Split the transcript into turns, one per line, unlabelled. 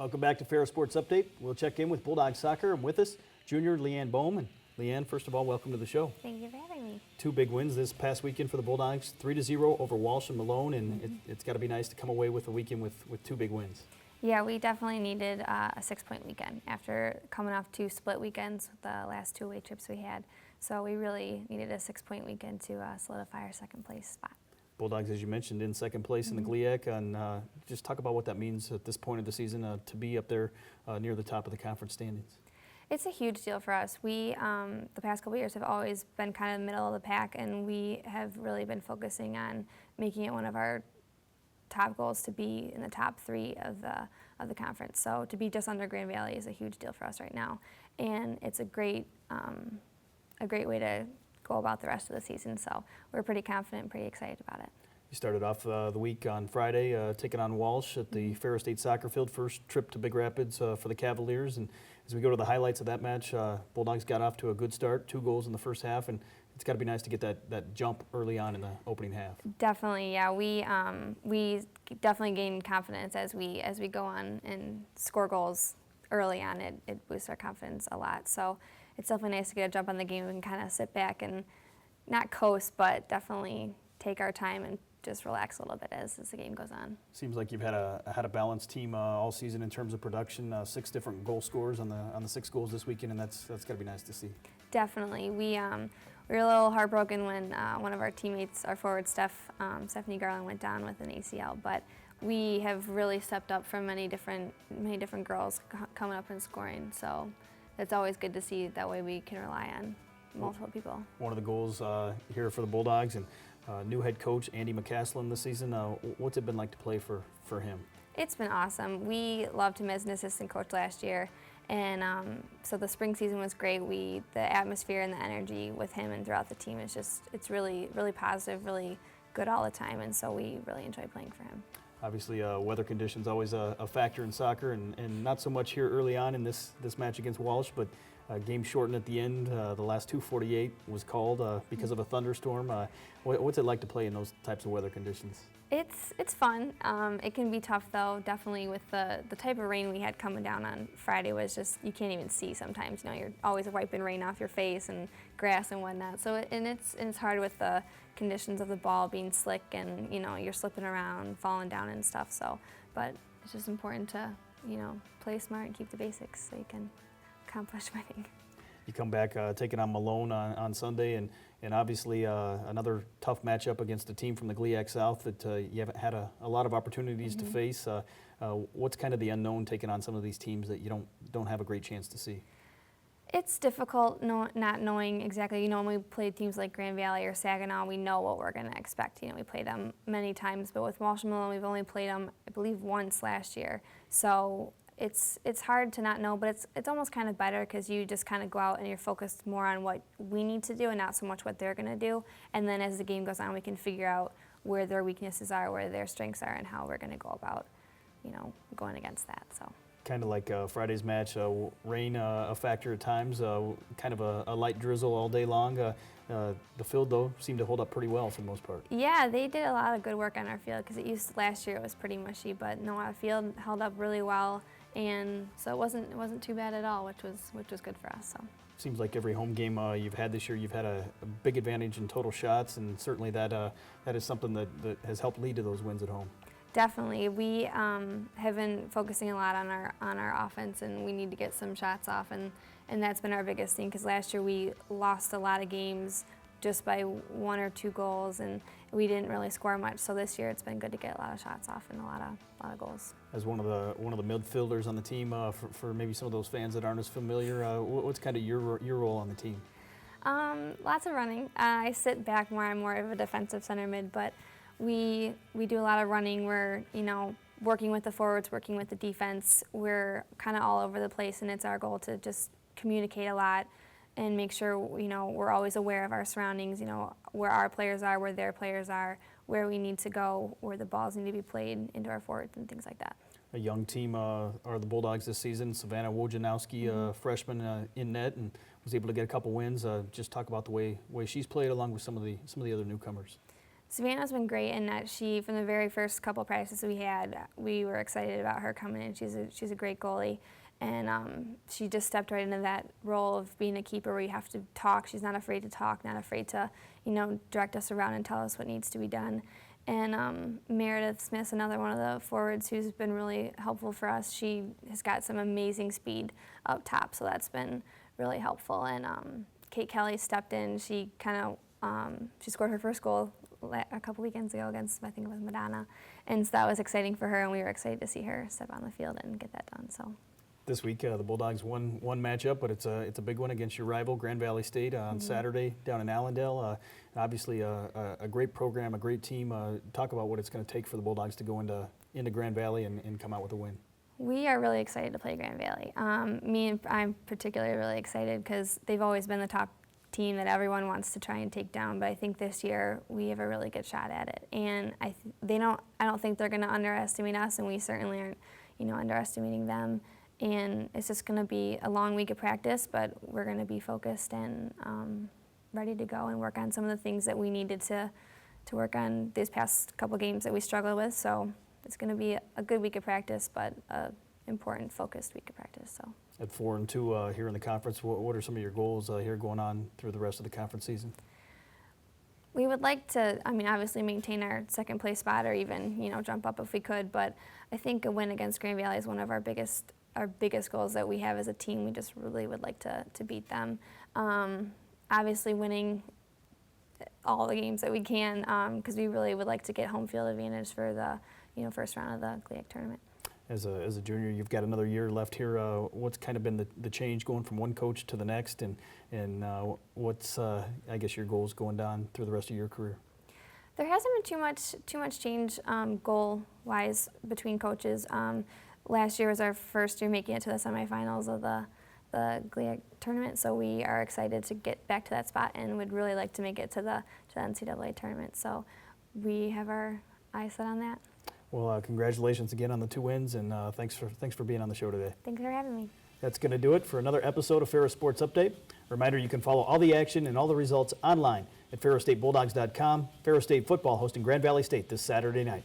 Welcome back to Ferris Sports Update. We'll check in with Bulldogs soccer, and with us, junior Leanne Boehm. And Leanne, first of all, welcome to the show.
Thank you for having me.
Two big wins this past weekend for the Bulldogs, 3-0 over Walsh and Malone, and it's got to be nice to come away with a weekend with two big wins.
Yeah, we definitely needed a 6-point weekend after coming off 2 split weekends with the last 2 away trips we had. So we really needed a 6-point weekend to solidify our second place spot.
Bulldogs, as you mentioned, in second place in the GLIAC, and just talk about what that means at this point of the season to be up there near the top of the conference standings.
It's a huge deal for us. We, the past couple of years, have always been kind of middle of the pack, and we have really been focusing on making it one of our top goals to be in the top 3 of the conference. So to be just under Grand Valley is a huge deal for us right now, and it's a great way to go about the rest of the season. So we're pretty confident and pretty excited about it.
You started off the week on Friday taking on Walsh at the Ferris State soccer field, first trip to Big Rapids for the Cavaliers. And as we go to the highlights of that match, Bulldogs got off to a good start, 2 goals in the first half, and it's got to be nice to get that jump early on in the opening half. Definitely,
yeah. We definitely gain confidence as we go on and score goals early on. It boosts our confidence a lot. So it's definitely nice to get a jump on the game and kind of sit back and not coast, but definitely take our time and just relax a little bit as the game goes on.
Seems like you've had a balanced team all season in terms of production. 6 different goal scorers on the 6 goals this weekend, and that's got to be nice to see.
Definitely, we were a little heartbroken when one of our teammates, our forward Stephanie Garland, went down with an ACL, but we have really stepped up from many different girls coming up and scoring. So it's always good to see. That way we can rely on multiple people. One
of the goals here for the Bulldogs, and new head coach Andy McCaslin this season. What's it been like to play for him?
It's been awesome. We loved him as an assistant coach last year, and so the spring season was great. The atmosphere and the energy with him and throughout the team is it's really positive, really good all the time, and so we really enjoy playing for him.
Obviously, weather conditions always a factor in soccer, and not so much here early on in this match against Walsh, but game shortened at the end. The last 2:48 was called because of a thunderstorm. What's it like to play in those types of weather conditions?
It's fun. It can be tough though. Definitely with the type of rain we had coming down on Friday was just, you can't even see sometimes. You know, you're always wiping rain off your face and grass and whatnot. So it's hard with the conditions of the ball being slick, and you're slipping around, falling down and stuff. So, but it's just important to play smart and keep the basics so you can accomplish winning.
You come back taking on Malone on Sunday, and obviously another tough matchup against a team from the GLIAC South that you haven't had a lot of opportunities to face. What's kind of the unknown taking on some of these teams that you don't have a great chance to see?
It's difficult not knowing exactly. When we played teams like Grand Valley or Saginaw, we know what we're going to expect. We played them many times, but with Walsh and Malone, we've only played them, I believe, once last year. So it's hard to not know, but it's almost kind of better because you just kind of go out and you're focused more on what we need to do and not so much what they're going to do. And then as the game goes on, we can figure out where their weaknesses are, where their strengths are, and how we're going to go about, going against that. So.
Kind of like Friday's match, rain a factor at times, kind of a light drizzle all day long. The field, though, seemed to hold up pretty well for the most part.
Yeah, they did a lot of good work on our field because last year it was pretty mushy, but no, our field held up really well, and so it wasn't too bad at all, which was good for us. So.
Seems like every home game you've had this year, you've had a big advantage in total shots, and certainly that is something that has helped lead to those wins at home.
Definitely. We have been focusing a lot on our offense, and we need to get some shots off, and that's been our biggest thing because last year we lost a lot of games just by 1 or 2 goals, and we didn't really score much. So this year it's been good to get a lot of shots off and a lot of goals.
As one of the midfielders on the team, for maybe some of those fans that aren't as familiar, what's kind of your role on the team?
Lots of running. I sit back more. I'm more of a defensive center mid, but we do a lot of running. We're working with the forwards, working with the defense. We're kind of all over the place, and it's our goal to just communicate a lot and make sure we're always aware of our surroundings. Where our players are, where their players are, where we need to go, where the balls need to be played into our forwards and things like that.
A young team are the Bulldogs this season. Savannah Wojnarowski, freshman in net, and was able to get a couple wins. Just talk about the way she's played along with some of the other newcomers.
Savannah's been great in that she, from the very first couple practices we had, we were excited about her coming in. She's a great goalie, and she just stepped right into that role of being a keeper where you have to talk. She's not afraid to talk, not afraid to, direct us around and tell us what needs to be done. And Meredith Smith's another one of the forwards who's been really helpful for us. She has got some amazing speed up top, so that's been really helpful. And Kate Kelly stepped in. She she scored her first goal a couple weekends ago against, I think it was Madonna, and so that was exciting for her, and we were excited to see her step on the field and get that done. So
This week, the Bulldogs won one matchup, but it's a big one against your rival, Grand Valley State, on Saturday down in Allendale. Obviously, a great program, a great team. Talk about what it's going to take for the Bulldogs to go into Grand Valley and come out with a win.
we are really excited to play Grand Valley. I'm particularly really excited because they've always been the top team that everyone wants to try and take down, but I think this year we have a really good shot at it. And I don't think they're going to underestimate us, and we certainly aren't, underestimating them. And it's just going to be a long week of practice, but we're going to be focused and ready to go and work on some of the things that we needed to work on these past couple games that we struggled with. So it's going to be a good week of practice, but an important, focused week of practice. So.
At 4-2 here in the conference, what are some of your goals here going on through the rest of the conference season?
We would like to, obviously maintain our second place spot or even, jump up if we could, but I think a win against Grand Valley is one of our biggest goals that we have as a team. We just really would like to beat them. Obviously winning all the games that we can, because we really would like to get home field advantage for the, first round of the GLIAC tournament.
As a junior, you've got another year left here. What's kind of been the change going from one coach to the next, and what's I guess your goals going down through the rest of your career?
There hasn't been too much change goal-wise between coaches. Last year was our first year making it to the semifinals of the GLIAC tournament, so we are excited to get back to that spot and would really like to make it to the NCAA tournament. So we have our eyes set on that.
Well, congratulations again on the 2 wins, and thanks for being on the show today.
Thanks for having me.
That's going to do it for another episode of Ferris Sports Update. Reminder, you can follow all the action and all the results online at ferrisstatebulldogs.com. Ferris State football hosting Grand Valley State this Saturday night.